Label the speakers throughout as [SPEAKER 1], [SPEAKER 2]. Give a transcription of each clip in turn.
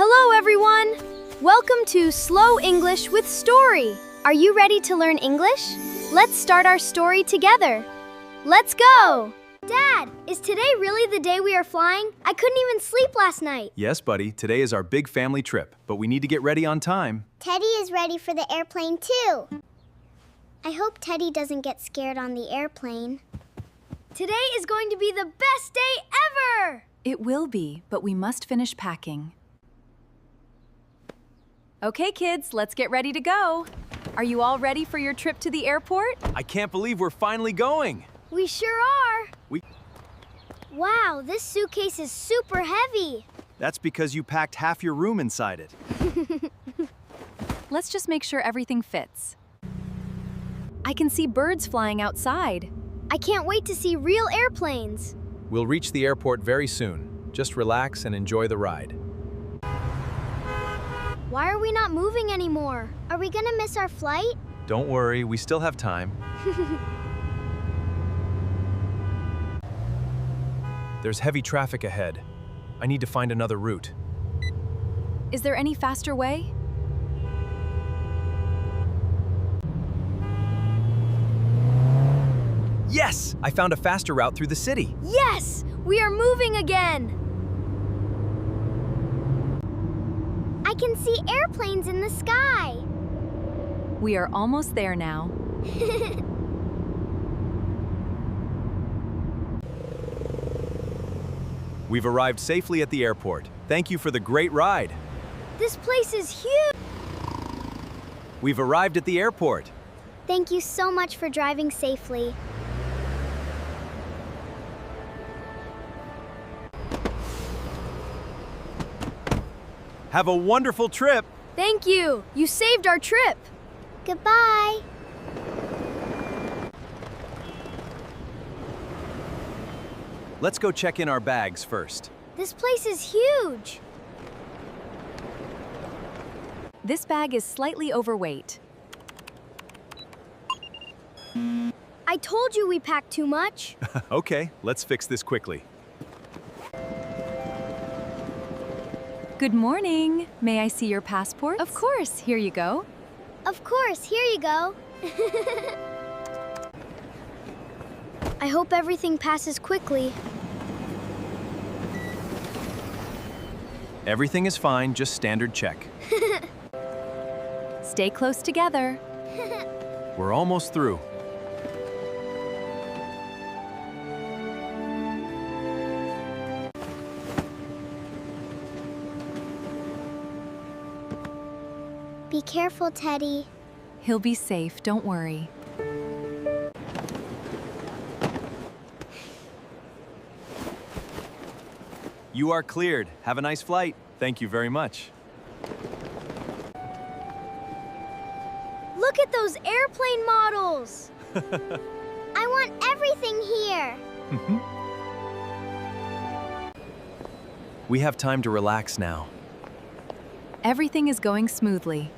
[SPEAKER 1] Hello, everyone! Welcome to Slow English with Story. Are you ready to learn English? Let's start our story together. Let's go! Dad, is today really the day we are flying? I couldn't even sleep last night.
[SPEAKER 2] Yes, buddy, today is our big family trip, but we need to get ready on time.
[SPEAKER 3] Teddy is ready for the airplane too. I hope Teddy doesn't get scared on the airplane.
[SPEAKER 1] Today is going to be the best day ever!
[SPEAKER 4] It will be, but we must finish packing. Okay, kids, let's get ready to go. Are you all ready for your trip to the airport?
[SPEAKER 2] I can't believe we're finally going.
[SPEAKER 1] We sure are!
[SPEAKER 2] We-
[SPEAKER 1] Wow, this suitcase is super heavy.
[SPEAKER 2] That's because you packed half your room inside it.
[SPEAKER 4] Let's just make sure everything fits. I can see birds flying outside.
[SPEAKER 1] I can't wait to see real airplanes.
[SPEAKER 2] We'll reach the airport very soon. Just relax and enjoy the ride.
[SPEAKER 1] Why are we not moving anymore?
[SPEAKER 3] Are we gonna miss our flight?
[SPEAKER 2] Don't worry, we still have time. There's heavy traffic ahead. I need to find another route.
[SPEAKER 4] Is there any faster way?
[SPEAKER 2] Yes! I found a faster route through the city.
[SPEAKER 1] Yes! We are moving again!
[SPEAKER 3] I can see airplanes in the sky.
[SPEAKER 4] We are almost there now.
[SPEAKER 2] We've arrived safely at the airport. Thank you for the great ride.
[SPEAKER 1] This place is huge!
[SPEAKER 2] We've arrived at the airport.
[SPEAKER 3] Thank you so much for driving safely.
[SPEAKER 2] Have a wonderful trip.
[SPEAKER 1] Thank you! You saved our trip!
[SPEAKER 3] Goodbye.
[SPEAKER 2] Let's go check in our bags first.
[SPEAKER 1] This place is huge!
[SPEAKER 4] This bag is slightly overweight.
[SPEAKER 1] I told you we packed too much.
[SPEAKER 2] Okay, let's fix this quickly.
[SPEAKER 4] Good morning. May I see your passport? Of course, here you go.
[SPEAKER 3] Of course, here you go.
[SPEAKER 1] I hope everything passes quickly.
[SPEAKER 2] Everything is fine, just standard check.
[SPEAKER 4] Stay close together.
[SPEAKER 2] We're almost through.
[SPEAKER 3] Be careful, Teddy.
[SPEAKER 4] He'll be safe, don't worry.
[SPEAKER 2] You are cleared. Have a nice flight. Thank you very much.
[SPEAKER 1] Look at those airplane models!
[SPEAKER 3] I want everything here.
[SPEAKER 2] We have time to relax now.
[SPEAKER 4] Everything is going smoothly.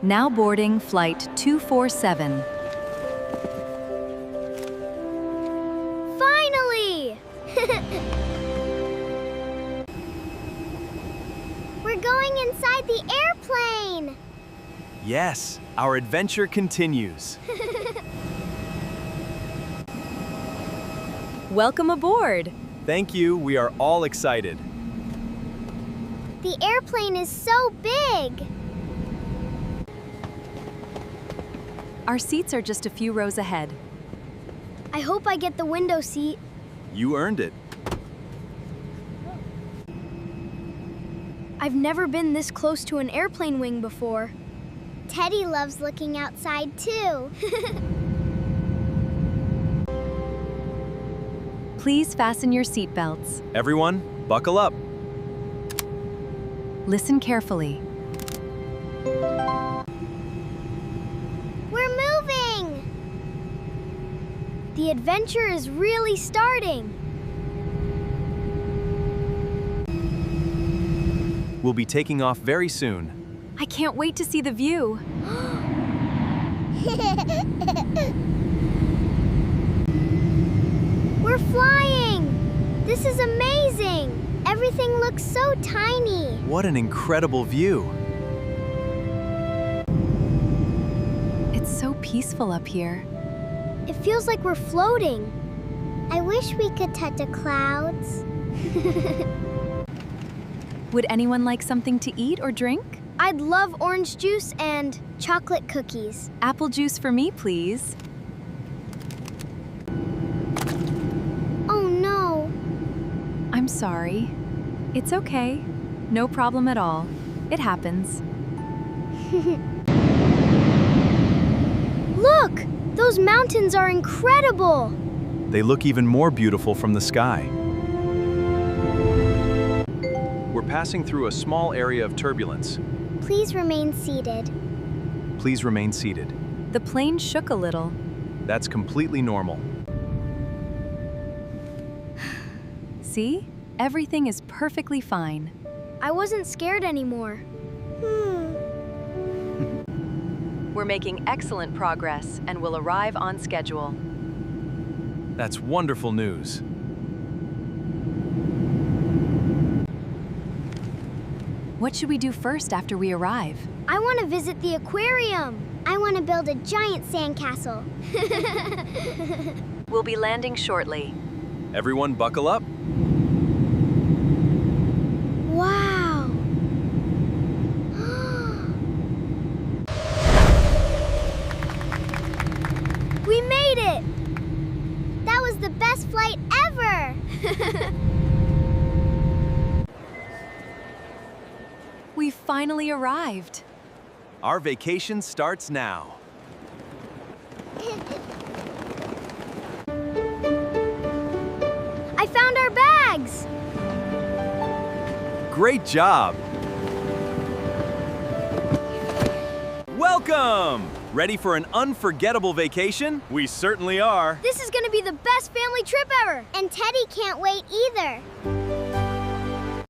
[SPEAKER 4] Now boarding flight 247.
[SPEAKER 1] Finally!
[SPEAKER 3] We're going inside the airplane.
[SPEAKER 2] Yes, our adventure continues.
[SPEAKER 4] Welcome aboard.
[SPEAKER 2] Thank you, we are all excited.
[SPEAKER 3] The airplane is so big.
[SPEAKER 4] Our seats are just a few rows ahead.
[SPEAKER 1] I hope I get the window seat.
[SPEAKER 2] You earned it.
[SPEAKER 1] I've never been this close to an airplane wing before.
[SPEAKER 3] Teddy loves looking outside too.
[SPEAKER 4] Please fasten your seatbelts.
[SPEAKER 2] Everyone, buckle up.
[SPEAKER 4] Listen carefully.
[SPEAKER 3] We're moving.
[SPEAKER 1] The adventure is really starting.
[SPEAKER 2] We'll be taking off very soon.
[SPEAKER 4] I can't wait to see the view.
[SPEAKER 3] We're flying. This This is amazing! Everything looks so tiny.
[SPEAKER 2] What an incredible view!
[SPEAKER 4] It's so peaceful up here.
[SPEAKER 1] It feels like we're floating.
[SPEAKER 3] I wish we could touch the clouds.
[SPEAKER 4] Would anyone like something to eat or drink?
[SPEAKER 1] I'd love orange juice and chocolate cookies.
[SPEAKER 4] Apple juice for me, please.
[SPEAKER 3] Oh no.
[SPEAKER 4] I'm sorry. It's okay. No problem at all. It happens.
[SPEAKER 1] Look! Those mountains are incredible!
[SPEAKER 2] They look even more beautiful from the sky. We're passing through a small area of turbulence.
[SPEAKER 3] Please remain seated.
[SPEAKER 2] Please remain seated.
[SPEAKER 4] The plane shook a little.
[SPEAKER 2] That's completely normal.
[SPEAKER 4] See? Everything is perfectly fine.
[SPEAKER 1] I wasn't scared anymore.
[SPEAKER 4] We're making excellent progress and will arrive on schedule.
[SPEAKER 2] That's wonderful news.
[SPEAKER 4] What should we do first after we arrive?
[SPEAKER 1] I want to visit the aquarium.
[SPEAKER 3] I want to build a giant sandcastle.
[SPEAKER 4] We'll be landing shortly.
[SPEAKER 2] Everyone buckle up.
[SPEAKER 1] Wow! We made it!
[SPEAKER 3] That was the best flight ever!
[SPEAKER 4] We finally arrived.
[SPEAKER 2] Our vacation starts now.
[SPEAKER 1] I found our bags!
[SPEAKER 2] Great job! Welcome! Ready for an unforgettable vacation? We certainly are.
[SPEAKER 1] This is gonna be the best family trip ever!
[SPEAKER 3] And Teddy can't wait either.